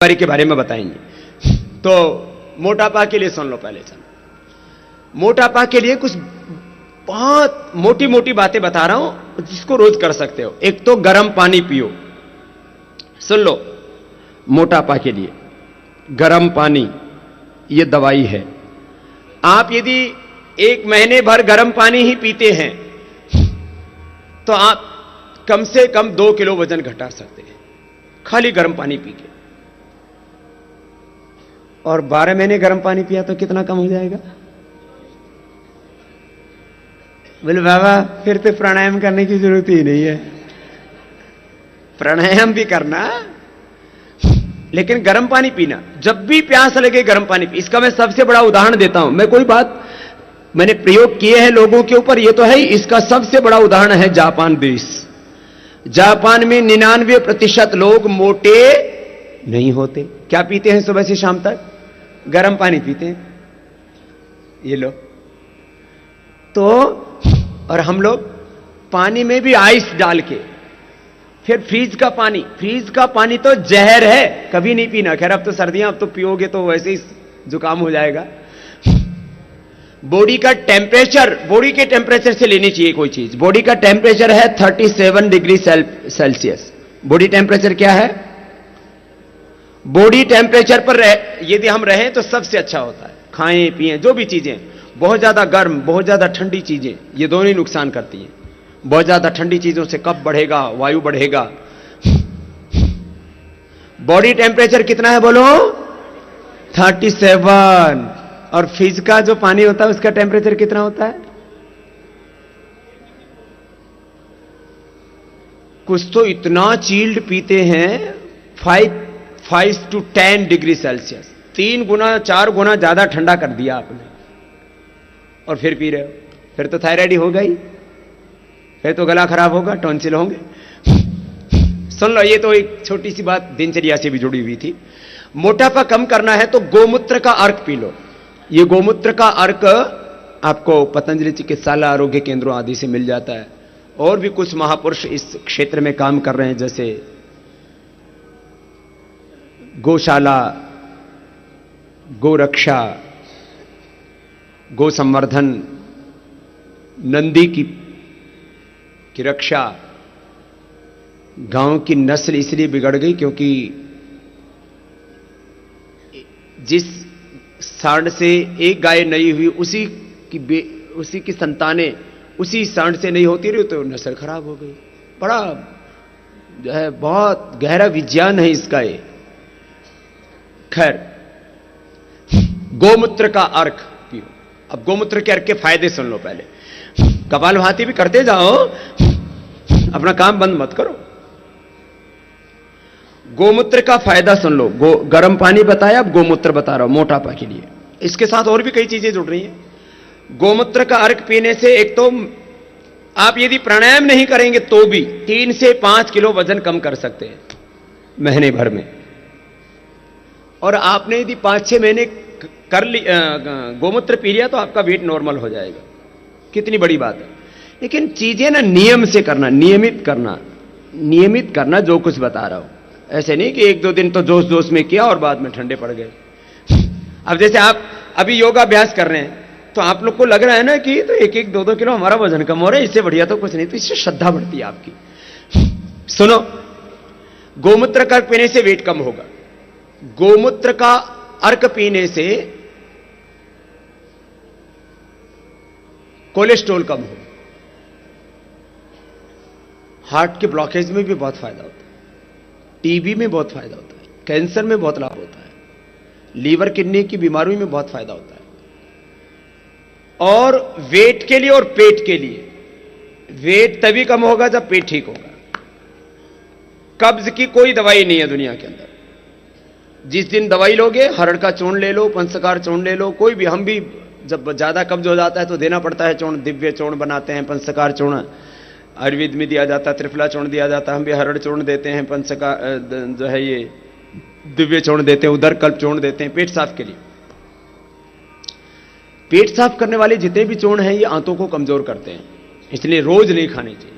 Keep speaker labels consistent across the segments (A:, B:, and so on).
A: बीमारी के बारे में बताएंगे। तो मोटापा के लिए सुन लो पहले। मोटापा के लिए कुछ बहुत मोटी मोटी बातें बता रहा हूं जिसको रोज कर सकते हो। एक तो गर्म पानी पियो, सुन लो। मोटापा के लिए गर्म पानी ये दवाई है। आप यदि 1 महीने भर गर्म पानी ही पीते हैं तो आप कम से कम 2 किलो वजन घटा सकते हैं खाली गर्म पानी पी के। और 12 महीने गर्म पानी पिया तो कितना कम हो जाएगा? बोले बाबा फिर तो प्राणायाम करने की जरूरत ही नहीं है। प्राणायाम भी करना लेकिन गर्म पानी पीना। जब भी प्यास लगे गर्म पानी पी। इसका मैं सबसे बड़ा उदाहरण देता हूं। मैं कोई बात मैंने प्रयोग किए हैं लोगों के ऊपर, ये तो है। इसका सबसे बड़ा उदाहरण है जापान देश। जापान में 99% लोग मोटे नहीं होते। क्या पीते हैं सुबह से शाम तक? गर्म पानी पीते हैं। ये लो तो। और हम लोग पानी में भी आइस डाल के, फिर फ्रीज का पानी तो जहर है, कभी नहीं पीना। खैर अब तो सर्दियां, अब तो पियोगे तो वैसे ही जुकाम हो जाएगा। बॉडी का टेम्परेचर, बॉडी के टेम्परेचर से लेनी चाहिए कोई चीज। बॉडी का टेम्परेचर है 37 डिग्री सेल्सियस। बॉडी टेम्परेचर क्या है? बॉडी टेम्परेचर पर यदि हम रहें तो सबसे अच्छा होता है। खाएं पिएं जो भी चीजें, बहुत ज्यादा गर्म बहुत ज्यादा ठंडी चीजें, ये दोनों ही नुकसान करती हैं। बहुत ज्यादा ठंडी चीजों से कफ बढ़ेगा, वायु बढ़ेगा। बॉडी टेम्परेचर कितना है बोलो? 37। और फ्रिज का जो पानी होता है उसका टेम्परेचर कितना होता है? कुछ तो इतना चिल्ड पीते हैं 5 to 10 डिग्री सेल्सियस। 3 गुना 4 गुना ज्यादा ठंडा कर दिया आपने और फिर पी रहे हो। फिर तो थायराइड ही होगा ही, फिर तो गला खराब होगा, टॉन्सिल होंगे। सुन लो, ये तो एक छोटी सी बात दिनचर्या से भी जुड़ी हुई थी। मोटापा कम करना है तो गोमूत्र का अर्क पी लो। ये गोमूत्र का अर्क आपको पतंजलि चिकित्सालय, आरोग्य केंद्रों आदि से मिल जाता है। और भी कुछ महापुरुष इस क्षेत्र में काम कर रहे हैं, जैसे गौशाला, गोरक्षा, गो संवर्धन, नंदी की रक्षा। गांव की नस्ल इसलिए बिगड़ गई क्योंकि जिस सांड से एक गाय नहीं हुई उसी की संतानें उसी सांड से नहीं होती रही तो नस्ल खराब हो गई। बड़ा जो है बहुत गहरा विज्ञान है इसका ये। खैर, गोमूत्र का अर्क पियो। अब गोमूत्र के अर्क के फायदे सुन लो पहले। कपालभाति भी करते जाओ, अपना काम बंद मत करो। गोमूत्र का फायदा सुन लो। गर्म पानी बताया, अब गोमूत्र बता रहा हूं मोटापा के लिए। इसके साथ और भी कई चीजें जुड़ रही हैं। गोमूत्र का अर्क पीने से एक तो आप यदि प्राणायाम नहीं करेंगे तो भी 3 से 5 किलो वजन कम कर सकते हैं महीने भर में। और आपने यदि 5-6 महीने कर गोमूत्र पी लिया तो आपका वेट नॉर्मल हो जाएगा। कितनी बड़ी बात है। लेकिन चीजें ना नियम से करना, नियमित करना जो कुछ बता रहा हूं। ऐसे नहीं कि 1-2 दिन तो जोश जोश में किया और बाद में ठंडे पड़ गए। अब जैसे आप अभी योगाभ्यास कर रहे हैं तो आप लोग को लग रहा है ना कि तो 1-1, 2-2 किलो हमारा वजन कम हो रहा है, इससे बढ़िया तो कुछ नहीं। तो इससे श्रद्धा बढ़ती है आपकी। सुनो, गोमूत्र का अर्क पीने से वेट कम होगा। गोमूत्र का अर्क पीने से कोलेस्ट्रॉल कम होगा। हार्ट के ब्लॉकेज में भी बहुत फायदा होता है, टीबी में बहुत फायदा होता है, कैंसर में बहुत लाभ होता है, लीवर किडनी की बीमारियों में बहुत फायदा होता है। और वेट के लिए और पेट के लिए, वेट तभी कम होगा जब पेट ठीक होगा। कब्ज की कोई दवाई नहीं है दुनिया के अंदर। जिस दिन दवाई लोगे, हरड़ का चूर्ण ले लो, पंचकार चूर्ण ले लो, कोई भी। हम भी जब ज्यादा कब्ज हो जाता है तो देना पड़ता है चूर्ण। दिव्य चूर्ण बनाते हैं, पंचकार चूर्ण आयुर्वेद में दिया जाता है, त्रिफला चूर्ण दिया जाता है। हम भी हरड़ चूर्ण देते हैं, पंचकार जो है ये दिव्य चूर्ण देते हैं, उदर कल्प चूर्ण देते हैं पेट साफ के लिए। पेट साफ करने वाले जितने भी चूर्ण हैं ये आंतों को कमजोर करते हैं, इसलिए रोज नहीं खाने चाहिए।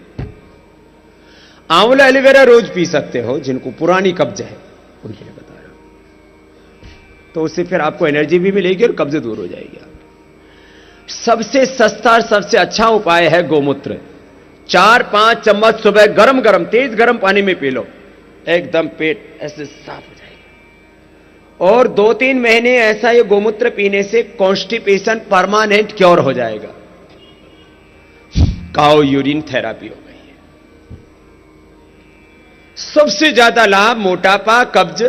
A: आंवला एलोवेरा रोज पी सकते हो जिनको पुरानी कब्ज है उनके लिए बता रहा हूं। तो उससे फिर आपको एनर्जी भी मिलेगी और कब्ज दूर हो जाएगी। सबसे सस्ता और सबसे अच्छा उपाय है गोमूत्र। 4-5 चम्मच सुबह गरम गरम तेज गरम पानी में पी लो, एकदम पेट ऐसे साफ हो जाएगा। और 2-3 महीने ऐसा ये गोमूत्र पीने से कॉन्स्टिपेशन परमानेंट क्योर हो जाएगा। काउ यूरिन थेरापी हो गई है। सबसे ज्यादा लाभ मोटापा, कब्ज।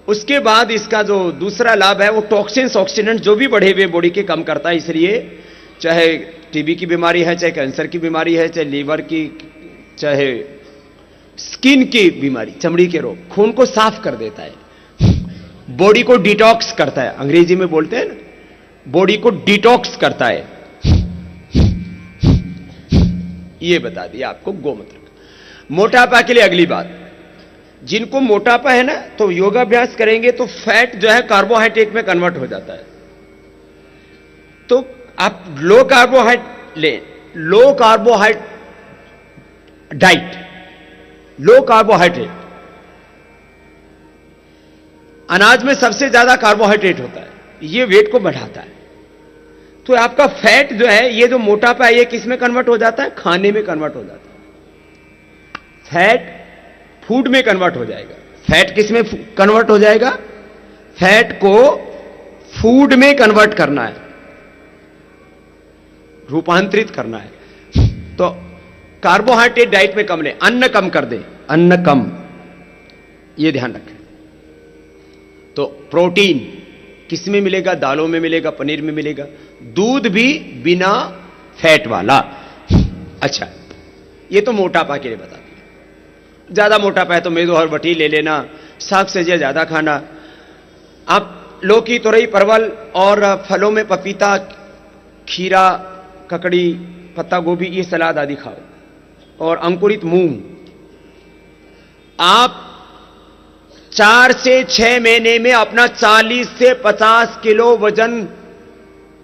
A: उसके बाद इसका जो दूसरा लाभ है वो टॉक्सिन्स, ऑक्सीडेंट जो भी बढ़े हुए बॉडी के कम करता है। इसलिए चाहे टीबी की बीमारी है, चाहे कैंसर की बीमारी है, चाहे लीवर की, चाहे स्किन की बीमारी, चमड़ी के रोग, खून को साफ कर देता है, बॉडी को डिटॉक्स करता है। अंग्रेजी में बोलते हैं ना, बॉडी को डिटॉक्स करता है। ये बता दिया आपको गोमूत्र। मोटापा के लिए अगली बात, जिनको मोटापा है ना तो योगाभ्यास करेंगे तो फैट जो है कार्बोहाइड्रेट में कन्वर्ट हो जाता है। तो आप लो कार्बोहाइड्रेट लें, लो कार्बोहाइड्रेट डाइट, लो कार्बोहाइड्रेट। अनाज में सबसे ज्यादा कार्बोहाइड्रेट होता है, ये वेट को बढ़ाता है। तो आपका फैट जो है, ये जो मोटापा है, ये किस में कन्वर्ट हो जाता है? खाने में कन्वर्ट हो जाता है। फैट फूड में कन्वर्ट हो जाएगा। फैट किस में कन्वर्ट हो जाएगा? फैट को फूड में कन्वर्ट करना है, रूपांतरित करना है। तो कार्बोहाइड्रेट डाइट में कम ले, अन्न कम कर दे, अन्न कम, यह ध्यान रखें। तो प्रोटीन किस में मिलेगा? दालों में मिलेगा, पनीर में मिलेगा। दूध भी बिना फैट वाला। अच्छा, ये तो मोटापा के लिए बता दिया। ज्यादा मोटापा है तो मेदो और बटी ले लेना, साग सब्जियां ज्यादा खाना। आप लौकी, तुरई, परवल और फलों में पपीता, खीरा, ककड़ी, पत्ता गोभी, ये सलाद आदि खाओ। और अंकुरित मूंग। आप 4 से 6 महीने में अपना 40 से 50 किलो वजन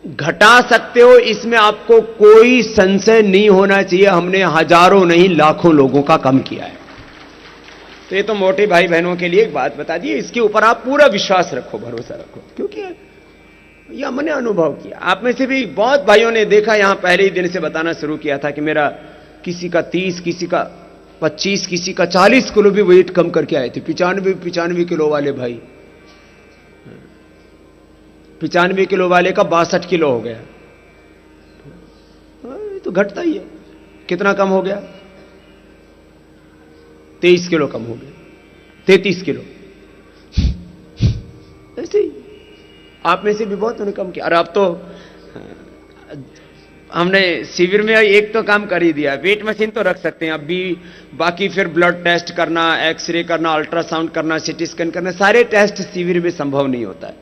A: घटा सकते हो। इसमें आपको कोई संशय नहीं होना चाहिए। हमने हजारों नहीं लाखों लोगों का कम किया है। तो ये तो मोटे भाई बहनों के लिए एक बात बता दी, इसके ऊपर आप पूरा विश्वास रखो, भरोसा रखो, क्योंकि यह मैंने अनुभव किया। आप में से भी बहुत भाइयों ने देखा, यहां पहले ही दिन से बताना शुरू किया था कि मेरा किसी का 30, किसी का 25, किसी का 40 किलो भी वेट कम करके आए थे। 95 किलो वाले भाई, 95 किलो वाले का 62 किलो हो गया। तो घटता ही है। कितना कम हो गया? 23 किलो कम हो गया, 33 किलो। ऐसे ही आप में से भी बहुत उन्हें कम किया। और अब तो हमने शिविर में एक तो काम कर ही दिया, वेट मशीन तो रख सकते हैं अब भी, बाकी फिर ब्लड टेस्ट करना, एक्सरे करना, अल्ट्रासाउंड करना, सीटी स्कैन करना, सारे टेस्ट शिविर में संभव नहीं होता है।